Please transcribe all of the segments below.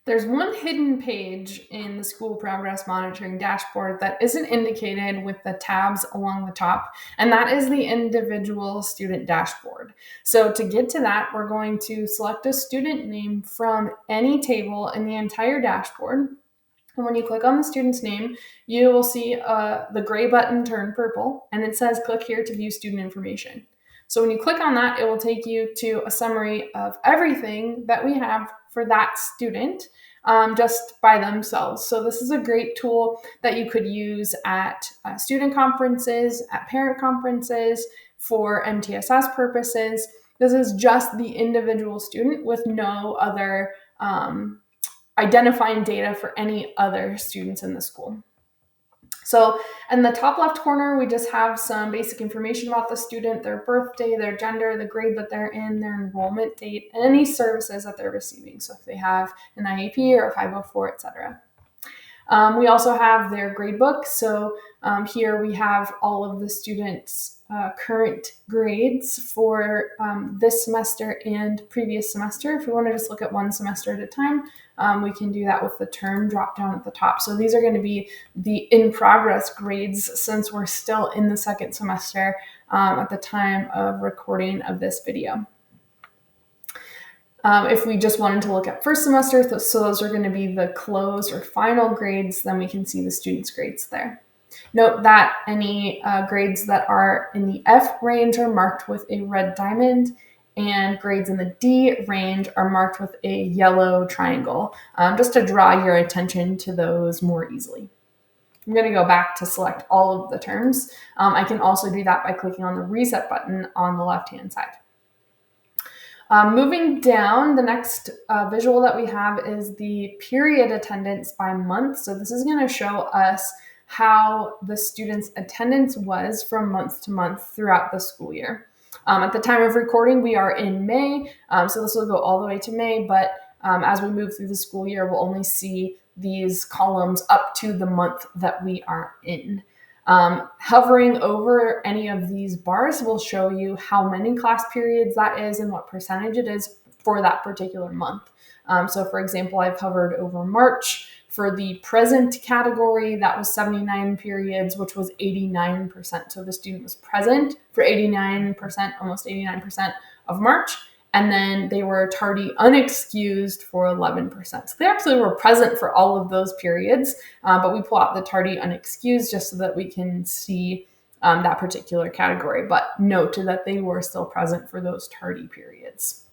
There's one hidden page in the school progress monitoring dashboard that isn't indicated with the tabs along the top, and that is the individual student dashboard. So to get to that, we're going to select a student name from any table in the entire dashboard. And when you click on the student's name, you will see the gray button turn purple, and it says click here to view student information. So when you click on that, it will take you to a summary of everything that we have for that student just by themselves. So this is a great tool that you could use at student conferences, at parent conferences, for MTSS purposes. This is just the individual student with no other identifying data for any other students in the school. So in the top left corner, we just have some basic information about the student, their birthday, their gender, the grade that they're in, their enrollment date, and any services that they're receiving. So if they have an IEP or a 504, etc. We also have their gradebook. So here we have all of the students' current grades for this semester and previous semester. If we want to just look at one semester at a time, we can do that with the term drop down at the top. So these are going to be the in-progress grades since we're still in the second semester at the time of recording of this video. If we just wanted to look at first semester, so those are going to be the close or final grades, then we can see the students' grades there. Note that any grades that are in the F range are marked with a red diamond, and grades in the D range are marked with a yellow triangle, just to draw your attention to those more easily. I'm going to go back to select all of the terms. I can also do that by clicking on the reset button on the left-hand side. Moving down, the next visual that we have is the period attendance by month. So this is going to show us how the students' attendance was from month to month throughout the school year. At the time of recording, we are in May, so this will go all the way to May, but as we move through the school year, we'll only see these columns up to the month that we are in. Hovering over any of these bars will show you how many class periods that is and what percentage it is for that particular month. So for example, I've hovered over March. For the present category, that was 79 periods, which was 89%. So the student was present for 89%, almost 89% of March. And then they were tardy unexcused for 11%. So they actually were present for all of those periods, but we pull out the tardy unexcused just so that we can see that particular category. But note that they were still present for those tardy periods.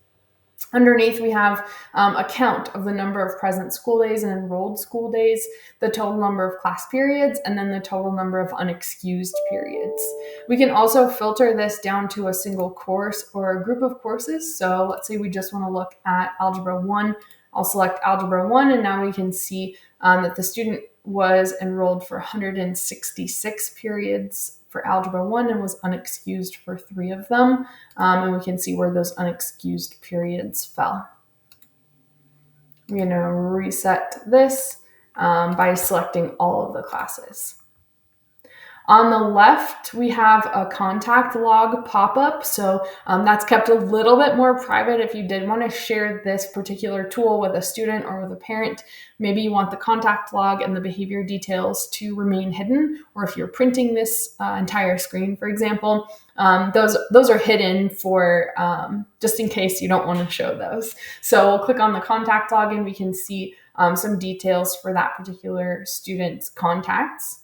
Underneath, we have a count of the number of present school days and enrolled school days, the total number of class periods, and then the total number of unexcused periods. We can also filter this down to a single course or a group of courses. So let's say we just want to look at Algebra 1. I'll select Algebra 1, and now we can see that the student was enrolled for 166 periods for Algebra 1 and was unexcused for 3 of them. And we can see where those unexcused periods fell. I'm going to reset this by selecting all of the classes. On the left, we have a contact log pop-up. So that's kept a little bit more private. If you did want to share this particular tool with a student or with a parent, maybe you want the contact log and the behavior details to remain hidden. Or if you're printing this entire screen, for example, those are hidden for just in case you don't want to show those. So we'll click on the contact log and we can see some details for that particular student's contacts.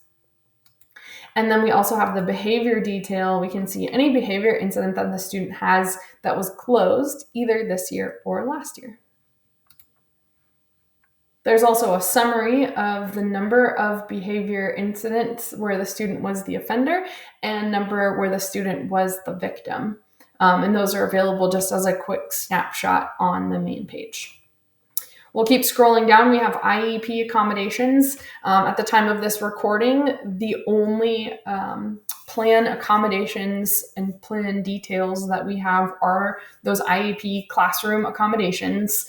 And then we also have the behavior detail. We can see any behavior incident that the student has that was closed either this year or last year. There's also a summary of the number of behavior incidents where the student was the offender and number where the student was the victim. And those are available just as a quick snapshot on the main page. We'll keep scrolling down. We have IEP accommodations. At the time of this recording, the only plan accommodations and plan details that we have are those IEP classroom accommodations.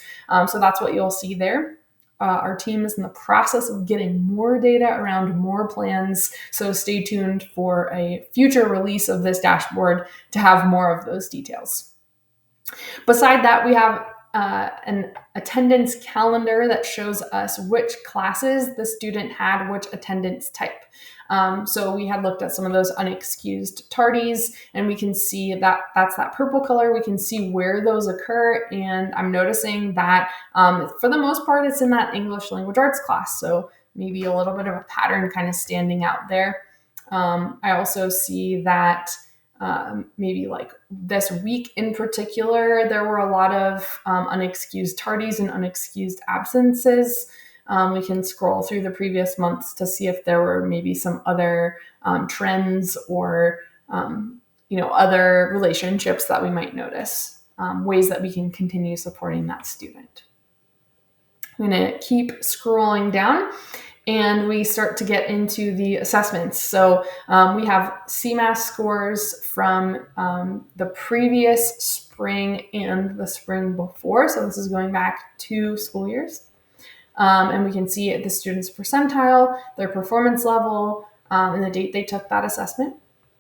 So that's what you'll see there. Our team is in the process of getting more data around more plans, so stay tuned for a future release of this dashboard to have more of those details. Beside that, we have an attendance calendar that shows us which classes the student had which attendance type. So we had looked at some of those unexcused tardies, and we can see that that's that purple color. We can see where those occur, and I'm noticing that for the most part, it's in that English language arts class. So maybe a little bit of a pattern kind of standing out there. I also see that maybe like this week in particular, there were a lot of unexcused tardies and unexcused absences. We can scroll through the previous months to see if there were maybe some other trends or other relationships that we might notice, ways that we can continue supporting that student. I'm going to keep scrolling down, and we start to get into the assessments. So we have CMAS scores from the previous spring and the spring before. So this is going back 2 school years. And we can see the student's percentile, their performance level, and the date they took that assessment.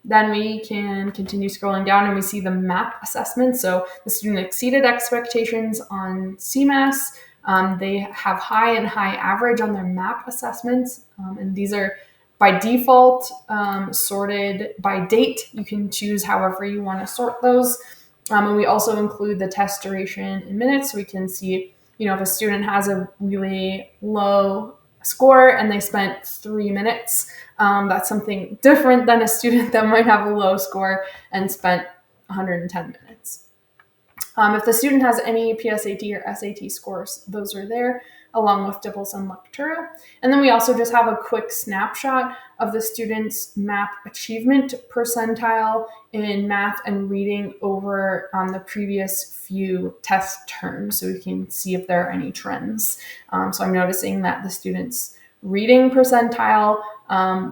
Then we can continue scrolling down and we see the MAP assessment. So the student exceeded expectations on CMAS. They have high and high average on their MAP assessments. And these are by default sorted by date. You can choose however you want to sort those. And we also include the test duration in minutes, so we can see, if a student has a really low score and they spent 3 minutes, that's something different than a student that might have a low score and spent 110 minutes. If the student has any PSAT or SAT scores, those are there, along with DIPLS and Lectura. And then we also just have a quick snapshot of the student's MAP achievement percentile in math and reading over the previous few test terms, so we can see if there are any trends. So I'm noticing that the student's reading percentile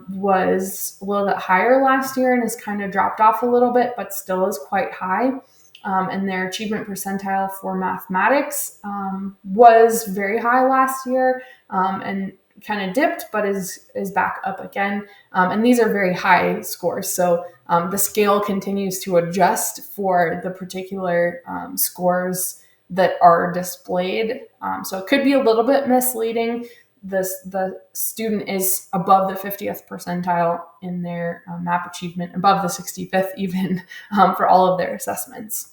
was a little bit higher last year and has kind of dropped off a little bit, but still is quite high. And their achievement percentile for mathematics was very high last year and kind of dipped, but is back up again. And these are very high scores. So the scale continues to adjust for the particular scores that are displayed. So it could be a little bit misleading. The student is above the 50th percentile in their MAP achievement, above the 65th even for all of their assessments.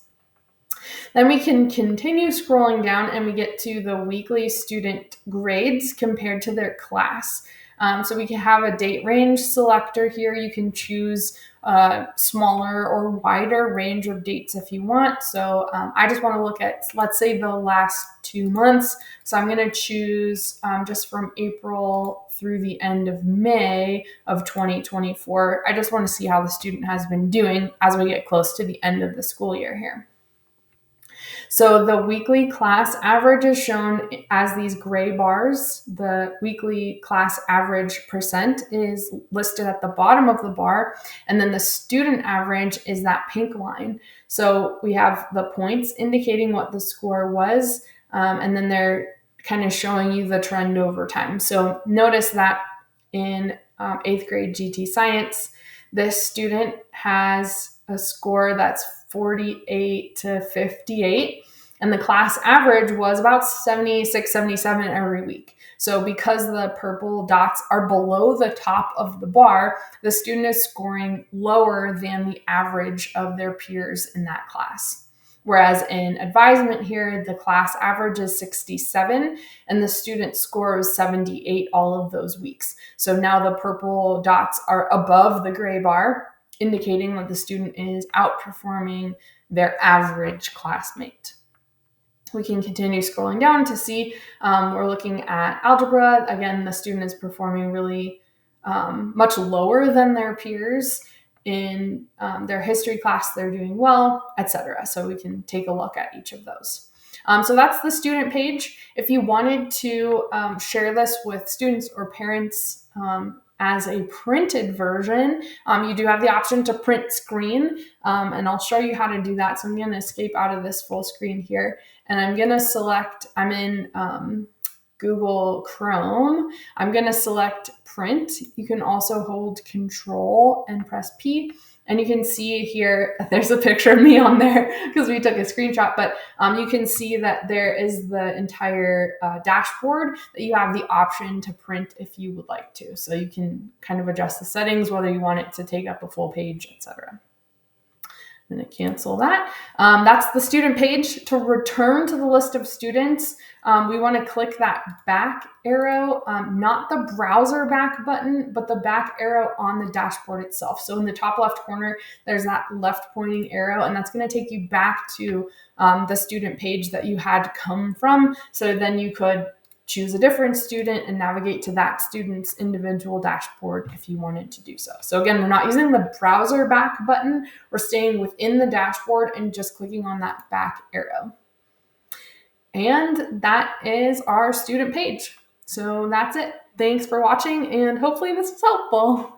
Then we can continue scrolling down and we get to the weekly student grades compared to their class. So we can have a date range selector here. You can choose a smaller or wider range of dates if you want. So I just want to look at, let's say, the last 2 months. So I'm going to choose just from April through the end of May of 2024. I just want to see how the student has been doing as we get close to the end of the school year here. So the weekly class average is shown as these gray bars. The weekly class average percent is listed at the bottom of the bar. And then the student average is that pink line. So we have the points indicating what the score was. And then they're kind of showing you the trend over time. So notice that in 8th grade GT Science, this student has a score that's 48 to 58, and the class average was about 76, 77 every week. So because the purple dots are below the top of the bar, the student is scoring lower than the average of their peers in that class. Whereas in advisement here, the class average is 67 and the student score is 78 all of those weeks. So now the purple dots are above the gray bar, indicating that the student is outperforming their average classmate. We can continue scrolling down to see we're looking at algebra. Again, the student is performing really much lower than their peers. In their history class, they're doing well, etc. So we can take a look at each of those. So that's the student page. If you wanted to share this with students or parents as a printed version, you do have the option to print screen, and I'll show you how to do that. So I'm going to escape out of this full screen here, and I'm going to select, I'm in Google Chrome. I'm going to select print. You can also hold Control and press P, And you can see here, there's a picture of me on there because we took a screenshot, but you can see that there is the entire dashboard that you have the option to print if you would like to. So you can kind of adjust the settings, whether you want it to take up a full page, etc. I'm going to cancel that. That's the student page. To return to the list of students, we want to click that back arrow, not the browser back button, but the back arrow on the dashboard itself. So in the top left corner, there's that left pointing arrow, and that's going to take you back to the student page that you had come from. So then you could choose a different student and navigate to that student's individual dashboard if you wanted to do so. So again, we're not using the browser back button. We're staying within the dashboard and just clicking on that back arrow. And that is our student page. So that's it. Thanks for watching, and hopefully this was helpful.